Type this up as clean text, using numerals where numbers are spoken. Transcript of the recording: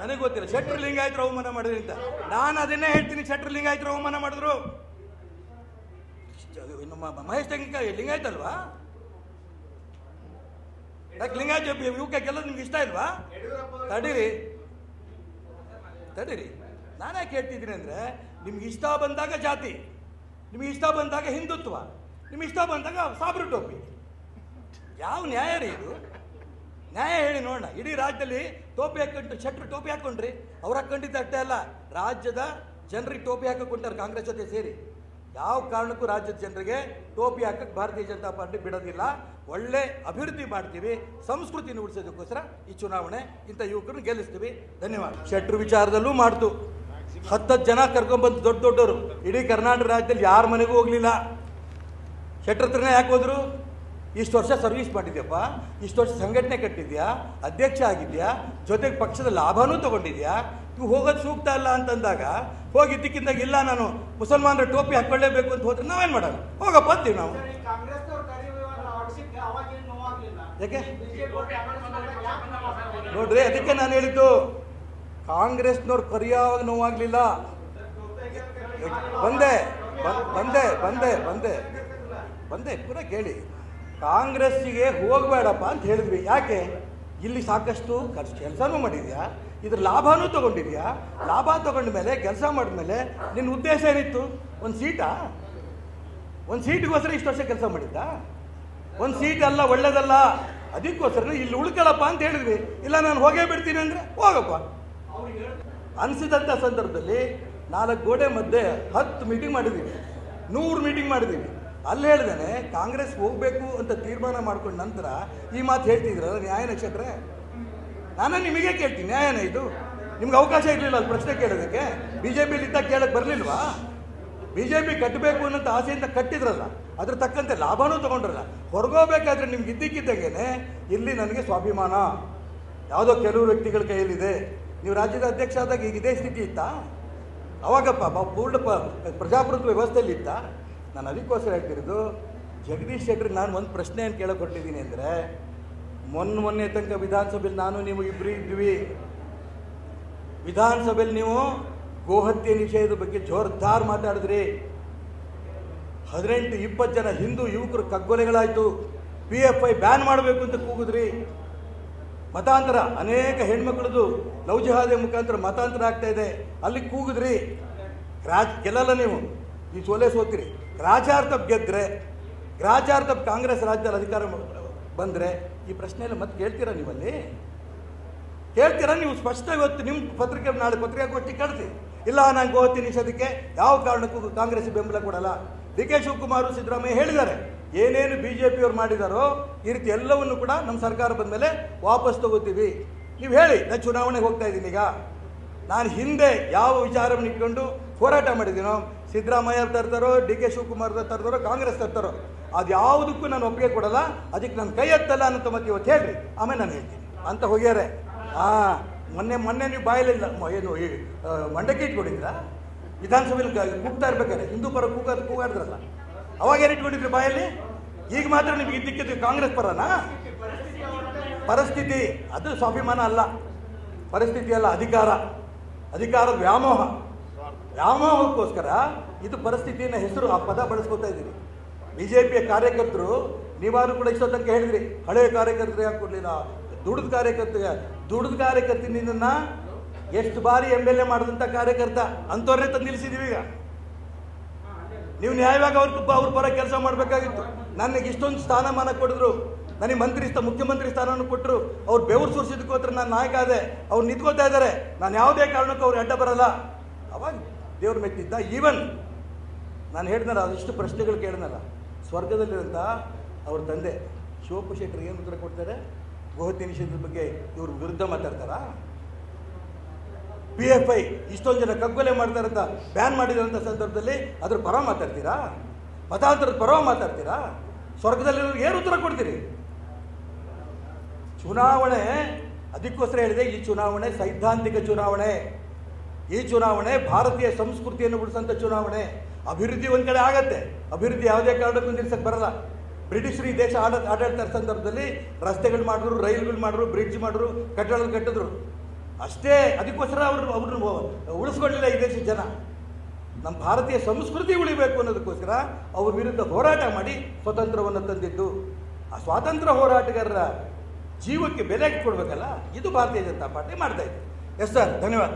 ನನಗೆ ಗೊತ್ತಿಲ್ಲ. ಶೆಟ್ರು ಲಿಂಗಾಯತರು ಅವಮಾನ ಮಾಡಿದ್ರಿ ಅಂತ ನಾನು ಅದನ್ನೇ ಹೇಳ್ತೀನಿ. ಶೆಟ್ರು ಲಿಂಗಾಯತರು ಅವಮಾನ ಮಾಡಿದ್ರು. ನಮ್ಮ ಮಹೇಶ್ ತೆಂಗಿನಕಾಯಿ ಲಿಂಗಾಯತ ಅಲ್ವಾ? ಯಾಕೆ ಲಿಂಗಾಯತ ಇವಕ್ಕೆಲ್ಲ ನಿಮ್ಗೆ ಇಷ್ಟ ಇಲ್ವಾ? ತಡೀರಿ ನಾನು ಯಾಕೆ ಹೇಳ್ತಿದ್ದೀನಿ ಅಂದರೆ, ನಿಮ್ಗೆ ಇಷ್ಟ ಬಂದಾಗ ಜಾತಿ, ನಿಮ್ಗೆ ಇಷ್ಟ ಬಂದಾಗ ಹಿಂದುತ್ವ, ನಿಮ್ಗೆ ಇಷ್ಟ ಬಂದಾಗ ಸಾಬ್ರು ಟೋಪಿ. ಯಾವ ನ್ಯಾಯ ರೀ ಇದು? ನ್ಯಾಯ ಹೇಳಿ ನೋಡೋಣ. ಇಡೀ ರಾಜ್ಯದಲ್ಲಿ ಟೋಪಿ ಹಾಕೊಂಡು ಶೆಟ್ರು ಟೋಪಿ ಹಾಕೊಂಡ್ರಿ. ಅವ್ರು ಹಾಕೊಂಡಿದ್ದ ಅಷ್ಟೇ ಅಲ್ಲ, ರಾಜ್ಯದ ಜನರಿಗೆ ಟೋಪಿ ಹಾಕೊಂಡ್ರೆ ಕಾಂಗ್ರೆಸ್ ಜೊತೆ ಸೇರಿ. ಯಾವ ಕಾರಣಕ್ಕೂ ರಾಜ್ಯದ ಜನರಿಗೆ ಟೋಪಿ ಹಾಕಕ್ಕೆ ಭಾರತೀಯ ಜನತಾ ಪಾರ್ಟಿ ಬಿಡೋದಿಲ್ಲ. ಒಳ್ಳೆ ಅಭಿವೃದ್ಧಿ ಮಾಡ್ತೀವಿ, ಸಂಸ್ಕೃತಿನ ಉಳಿಸೋದಕ್ಕೋಸ್ಕರ ಈ ಚುನಾವಣೆ ಇಂಥ ಯುವಕರನ್ನು ಗೆಲ್ಲಿಸ್ತೀವಿ. ಧನ್ಯವಾದ. ಶೆಟ್ರು ವಿಚಾರದಲ್ಲೂ ಮಾಡ್ತು. 10 ಜನ ಕರ್ಕೊಂಡ್ಬಂದು ದೊಡ್ಡವರು ಇಡೀ ಕರ್ನಾಟಕ ರಾಜ್ಯದಲ್ಲಿ ಯಾರ ಮನೆಗೂ ಹೋಗಲಿಲ್ಲ. ಶೆಟ್ರ ಹತ್ರನೇ ಯಾಕೆ ಹೋದ್ರು? ಇಷ್ಟು ವರ್ಷ ಸರ್ವಿಸ್ ಮಾಡಿದ್ಯಪ್ಪ, ಇಷ್ಟು ವರ್ಷ ಸಂಘಟನೆ ಕಟ್ಟಿದ್ಯಾ, ಅಧ್ಯಕ್ಷ ಆಗಿದ್ಯಾ, ಜೊತೆಗೆ ಪಕ್ಷದ ಲಾಭನೂ ತಗೊಂಡಿದ್ಯಾ, ನೀವು ಹೋಗೋದು ಸೂಕ್ತ ಅಲ್ಲ ಅಂತಂದಾಗ ಹೋಗಿದ್ದಕ್ಕಿಂದಾಗ ಇಲ್ಲ ನಾನು ಮುಸಲ್ಮಾನರ ಟೋಪಿ ಹಾಕೊಳ್ಳೇಬೇಕು ಅಂತ ಹೋದ್ರೆ ನಾವೇನು ಮಾಡೋದು? ಹೋಗಪ್ಪ ಅಂತೀವಿ ನಾವು. ಯಾಕೆ ನೋಡ್ರಿ, ಅದಕ್ಕೆ ನಾನು ಹೇಳಿದ್ದು ಕಾಂಗ್ರೆಸ್ನವ್ರು ಕರಿಯಾವಾಗ ನೋವಾಗಲಿಲ್ಲ. ಬಂದೆ ಪೂರ ಕೇಳಿ. ಕಾಂಗ್ರೆಸ್ಸಿಗೆ ಹೋಗಬೇಡಪ್ಪ ಅಂತ ಹೇಳಿದ್ವಿ. ಯಾಕೆ? ಇಲ್ಲಿ ಸಾಕಷ್ಟು ಕೆಲಸನೂ ಮಾಡಿದ್ಯಾ, ಇದ್ರ ಲಾಭನೂ ತೊಗೊಂಡಿದ್ಯಾ. ಲಾಭ ತೊಗೊಂಡ ಮೇಲೆ ಕೆಲಸ ಮಾಡಿದ್ಮೇಲೆ ನಿನ್ನ ಉದ್ದೇಶ ಏನಿತ್ತು? ಒಂದು ಸೀಟಿಗೋಸ್ಕರ ಇಷ್ಟು ವರ್ಷ ಕೆಲಸ ಮಾಡಿದ್ದ? ಒಂದು ಸೀಟ್ ಅಲ್ಲ, ಒಳ್ಳೇದಲ್ಲ, ಅದಕ್ಕೋಸ್ಕರ ಇಲ್ಲಿ ಉಳ್ಕೊಳ್ಳಪ್ಪ ಅಂತ ಹೇಳಿದ್ವಿ. ಇಲ್ಲ ನಾನು ಹೋಗೇ ಬಿಡ್ತೀನಿ ಅಂದರೆ ಹೋಗಪ್ಪ ಅನಿಸಿದಂಥ ಸಂದರ್ಭದಲ್ಲಿ 4 ಗೋಡೆ ಮಧ್ಯೆ 10 ಮೀಟಿಂಗ್ ಮಾಡಿದ್ದೀವಿ, 100 ಮೀಟಿಂಗ್ ಮಾಡಿದ್ದೀವಿ. ಅಲ್ಲಿ ಹೇಳ್ದೇನೆ ಕಾಂಗ್ರೆಸ್ ಹೋಗಬೇಕು ಅಂತ ತೀರ್ಮಾನ ಮಾಡ್ಕೊಂಡ ನಂತರ ಈ ಮಾತು ಹೇಳ್ತಿದ್ರಲ್ಲ, ನ್ಯಾಯನ ಶೆಟ್ರೆ? ನಾನು ನಿಮಗೆ ಕೇಳ್ತೀನಿ, ನ್ಯಾಯನ ಇದು? ನಿಮ್ಗೆ ಅವಕಾಶ ಇರಲಿಲ್ಲ ಅಲ್ಲಿ ಪ್ರಶ್ನೆ ಕೇಳೋದಕ್ಕೆ? BJPಲಿ ಇದ್ದಾಗ ಕೇಳಕ್ಕೆ ಬರಲಿಲ್ವಾ? BJP ಕಟ್ಟಬೇಕು ಅನ್ನೋಂಥ ಆಸೆಯಿಂದ ಕಟ್ಟಿದ್ರಲ್ಲ, ಅದ್ರ ತಕ್ಕಂತೆ ಲಾಭನೂ ತೊಗೊಂಡ್ರಲ್ಲ. ಹೊರಗೋಗ್ಬೇಕಾದ್ರೆ ನಿಮ್ಗೆ ಇದ್ದಕ್ಕಿದ್ದಾಗೇನೆ ಇಲ್ಲಿ ನನಗೆ ಸ್ವಾಭಿಮಾನ ಯಾವುದೋ ಕೆಲವು ವ್ಯಕ್ತಿಗಳ ಕೈಯಲ್ಲಿದೆ. ನೀವು ರಾಜ್ಯದ ಅಧ್ಯಕ್ಷ ಆದಾಗ ಈಗ ಇದೇ ಸ್ಥಿತಿ ಇತ್ತಾ? ಅವಾಗಪ್ಪ ಪೂರ್ಣ ಪ್ರಜಾಪ್ರಭುತ್ವ ವ್ಯವಸ್ಥೆಯಲ್ಲಿ ಇತ್ತಾ? ನಾನು ಅದಕ್ಕೋಸ್ಕರ ಹೇಳ್ತಿರೋದು, ಜಗದೀಶ್ ಶೆಟ್ಟರಿಗೆ ನಾನು ಒಂದು ಪ್ರಶ್ನೆಯನ್ನು ಕೇಳಕ್ಕೆ ಕೊಟ್ಟಿದ್ದೀನಿ ಅಂದರೆ, ಮೊನ್ನೆ ತನಕ ವಿಧಾನಸಭೆಯಲ್ಲಿ ನಾನು ನೀವು ಇಬ್ಬರು ಇದ್ವಿ. ವಿಧಾನಸಭೆಯಲ್ಲಿ ನೀವು ಗೋಹತ್ಯೆ ನಿಷೇಧದ ಬಗ್ಗೆ ಜೋರ್ದಾರ್ ಮಾತಾಡಿದ್ರಿ. 18-20 ಜನ ಹಿಂದೂ ಯುವಕರು ಕಗ್ಗೊಲೆಗಳಾಯಿತು. PFI ಬ್ಯಾನ್ ಮಾಡಬೇಕು ಅಂತ ಕೂಗಿದ್ರಿ. ಮತಾಂತರ, ಅನೇಕ ಹೆಣ್ಮಕ್ಳದು ಲವ್ ಜಿಹಾದಿ ಮುಖಾಂತರ ಮತಾಂತರ ಆಗ್ತಾ ಇದೆ, ಅಲ್ಲಿ ಕೂಗಿದ್ರಿ. ಗೆಲ್ಲಲ್ಲ ನೀವು, ಈ ಸೋತ್ತೀರಿ. ಗ್ರಾಚಾರ ತಪ್ಪು ಗೆದ್ದರೆ, ಗ್ರಾಚಾರ ತಪ್ಪು ಕಾಂಗ್ರೆಸ್ ರಾಜ್ಯದಲ್ಲಿ ಅಧಿಕಾರ ಬಂದರೆ ಈ ಪ್ರಶ್ನೆಯಲ್ಲಿ ಮತ್ತೆ ಕೇಳ್ತೀರಾ? ನೀವಲ್ಲಿ ಕೇಳ್ತೀರಾ? ನೀವು ಸ್ಪಷ್ಟ ಇವತ್ತು ನಿಮ್ಮ ಪತ್ರಿಕೆ ನಾಳೆ ಪತ್ರಿಕಾಗೋಷ್ಠಿ ಕಳಿಸಿ. ಇಲ್ಲ ನಾನು ಗೋಹತ್ಯೆ ನಿಷೇಧಕ್ಕೆ ಯಾವ ಕಾರಣಕ್ಕೂ ಕಾಂಗ್ರೆಸ್ ಬೆಂಬಲ ಕೊಡಲ್ಲ. DK ಶಿವಕುಮಾರ್, ಸಿದ್ದರಾಮಯ್ಯ ಹೇಳಿದ್ದಾರೆ, ಏನೇನು BJPಯವ್ರು ಮಾಡಿದಾರೋ ಈ ರೀತಿ ಎಲ್ಲವನ್ನು ಕೂಡ ನಮ್ಮ ಸರ್ಕಾರ ಬಂದ ಮೇಲೆ ವಾಪಸ್ ತಗೋತೀವಿ. ನೀವು ಹೇಳಿ, ನಾನು ಚುನಾವಣೆಗೆ ಹೋಗ್ತಾ ಇದ್ದೀನಿ. ಈಗ ನಾನು ಹಿಂದೆ ಯಾವ ವಿಚಾರವನ್ನು ಇಟ್ಕೊಂಡು ಹೋರಾಟ ಮಾಡಿದ್ದೀನೋ, ಸಿದ್ದರಾಮಯ್ಯ ತರ್ತಾರೋ, DK ಶಿವಕುಮಾರ್ ತರ್ತಾರೋ, ಕಾಂಗ್ರೆಸ್ ತರ್ತಾರೋ, ಅದು ಯಾವುದಕ್ಕೂ ನಾನು ಒಪ್ಪಿಗೆ ಕೊಡಲ್ಲ. ಅದಕ್ಕೆ ನಾನು ಕೈ ಎತ್ತಲ್ಲ ಅನ್ನೋ ಮತ್ತೆ ಇವತ್ತು ಹೇಳ್ರಿ, ಆಮೇಲೆ ನಾನು ಹೇಳ್ತೀನಿ ಅಂತ ಹೋಗ್ಯಾರೆ. ಮೊನ್ನೆ ನೀವು ಬಾಯಲಿಲ್ಲ ಏನು ಮಂಡಕ್ಕಿ ಇಟ್ಕೊಂಡಿದ್ರ ವಿಧಾನಸಭೆಯಲ್ಲಿ ಕೂಗ್ತಾ ಇರ್ಬೇಕಾದ್ರೆ ಹಿಂದೂ ಪರ ಕೂಗಾಡಿದ್ರಲ್ಲ, ಅವಾಗ ಏನು ಇಟ್ಕೊಂಡಿದ್ರಿ ಬಾಯಲ್ಲಿ? ಈಗ ಮಾತ್ರ ನಿಮ್ಗೆ ಇದ್ದಕ್ಕಿದ್ದು ಕಾಂಗ್ರೆಸ್ ಪರನಾ? ಪರಿಸ್ಥಿತಿ ಅದು ಸ್ವಾಭಿಮಾನ ಅಲ್ಲ, ಪರಿಸ್ಥಿತಿ ಅಲ್ಲ, ಅಧಿಕಾರದ ವ್ಯಾಮೋಹಕ್ಕೋಸ್ಕರ ಇದು ಪರಿಸ್ಥಿತಿಯನ್ನು ಹೆಸರು ಆ ಪದ ಬಳಸ್ಕೊತಾ ಇದ್ದೀರಿ. BJPಯ ಕಾರ್ಯಕರ್ತರು ನೀವಾರು ಕೂಡ ಇಷ್ಟೋ ತನಕ ಹೇಳಿದ್ರಿ, ಹಳೆಯ ಕಾರ್ಯಕರ್ತರು ಯಾಕೆ ಕೊಡಲಿಲ್ಲ, ದುಡಿದ ಕಾರ್ಯಕರ್ತನಿಂದ ಎಷ್ಟು ಬಾರಿ MLA ಮಾಡಿದಂಥ ಕಾರ್ಯಕರ್ತ ಅಂಥವ್ರನ್ನೇ ತಂದು ನಿಲ್ಲಿಸಿದೀವಿ. ಈಗ ನೀವು ನ್ಯಾಯವಾಗಿ ಅವ್ರ ಪರ ಕೆಲಸ ಮಾಡಬೇಕಾಗಿತ್ತು. ನನಗೆ ಇಷ್ಟೊಂದು ಸ್ಥಾನಮಾನ ಕೊಡಿದ್ರು, ನನಗೆ ಮುಖ್ಯಮಂತ್ರಿ ಸ್ಥಾನವನ್ನು ಕೊಟ್ಟರು, ಅವ್ರು ಬೆವರು ಸುರಿಸಿದಕ್ಕೋತ್ರ ನಾನು ನಾಯಕ ಆದೆ. ಅವ್ರು ನಿಂತ್ಕೋತಾ ಇದ್ದಾರೆ, ನಾನು ಯಾವುದೇ ಕಾರಣಕ್ಕೂ ಅವ್ರಿಗೆ ಅಡ್ಡ ಬರಲ್ಲ. ಅವಾಗ ದೇವ್ರು ಮೆಚ್ಚಿದ್ದ. ಈವನ್ ನಾನು ಹೇಳಿದ್ನಲ್ಲ, ಅದಿಷ್ಟು ಪ್ರಶ್ನೆಗಳು ಕೇಳಿದ್ನಲ್ಲ, ಸ್ವರ್ಗದಲ್ಲಿರೋಂಥ ಅವ್ರ ತಂದೆ ಶಿವಪ್ಪ ಶೆಟ್ಟರಿಗೆ ಏನು ಉತ್ತರ ಕೊಡ್ತಾರೆ? ಗೋಹತ್ಯೆ ನಿಷೇಧದ ಬಗ್ಗೆ ಇವ್ರ ವಿರುದ್ಧ ಮಾತಾಡ್ತಾರಾ? PFI ಇಷ್ಟೊಂದು ಜನ ಕಗ್ಗೊಲೆ ಮಾಡ್ತಾರಂತ ಬ್ಯಾನ್ ಮಾಡಿದಂಥ ಸಂದರ್ಭದಲ್ಲಿ ಅದ್ರ ಪರ ಮಾತಾಡ್ತೀರಾ? ಮತಾಂತರದ ಪರ ಮಾತಾಡ್ತೀರಾ? ಸ್ವರ್ಗದಲ್ಲಿರೋರಿಗೆ ಏನು ಉತ್ತರ ಕೊಡ್ತೀರಿ? ಚುನಾವಣೆ, ಅದಕ್ಕೋಸ್ಕರ ಹೇಳಿದೆ, ಈ ಚುನಾವಣೆ ಸೈದ್ಧಾಂತಿಕ ಚುನಾವಣೆ. ಈ ಚುನಾವಣೆ ಭಾರತೀಯ ಸಂಸ್ಕೃತಿಯನ್ನು ಉಳಿಸಂಥ ಚುನಾವಣೆ. ಅಭಿವೃದ್ಧಿ ಒಂದು ಕಡೆ ಆಗತ್ತೆ, ಅಭಿವೃದ್ಧಿ ಯಾವುದೇ ಕಾರಣಕ್ಕೂ ನಿಲ್ಸಕ್ಕೆ ಬರಲ್ಲ. ಬ್ರಿಟಿಷರು ಈ ದೇಶ ಆಡಳಿತ ಸಂದರ್ಭದಲ್ಲಿ ರಸ್ತೆಗಳು ಮಾಡಿದ್ರು, ರೈಲುಗಳು ಮಾಡಿದ್ರು, ಬ್ರಿಡ್ಜ್ ಮಾಡಿದ್ರು, ಕಟ್ಟಡಗಳು ಕಟ್ಟಿದ್ರು. ಅಷ್ಟೇ. ಅದಕ್ಕೋಸ್ಕರ ಅವ್ರನ್ನ ಉಳಿಸ್ಕೊಳ್ಳಿಲ್ಲ ಈ ದೇಶದ ಜನ. ನಮ್ಮ ಭಾರತೀಯ ಸಂಸ್ಕೃತಿ ಉಳಿಬೇಕು ಅನ್ನೋದಕ್ಕೋಸ್ಕರ ಅವ್ರ ವಿರುದ್ಧ ಹೋರಾಟ ಮಾಡಿ ಸ್ವತಂತ್ರವನ್ನು ತಂದಿದ್ದು. ಆ ಸ್ವಾತಂತ್ರ್ಯ ಹೋರಾಟಗಾರರ ಜೀವಕ್ಕೆ ಬೆಲೆ ಕೊಡಬೇಕಲ್ಲ, ಇದು ಭಾರತೀಯ ಜನತಾ ಪಾರ್ಟಿ ಮಾಡ್ತಾ ಇದೆ. ಎಸ್ ಸರ್, ಧನ್ಯವಾದ.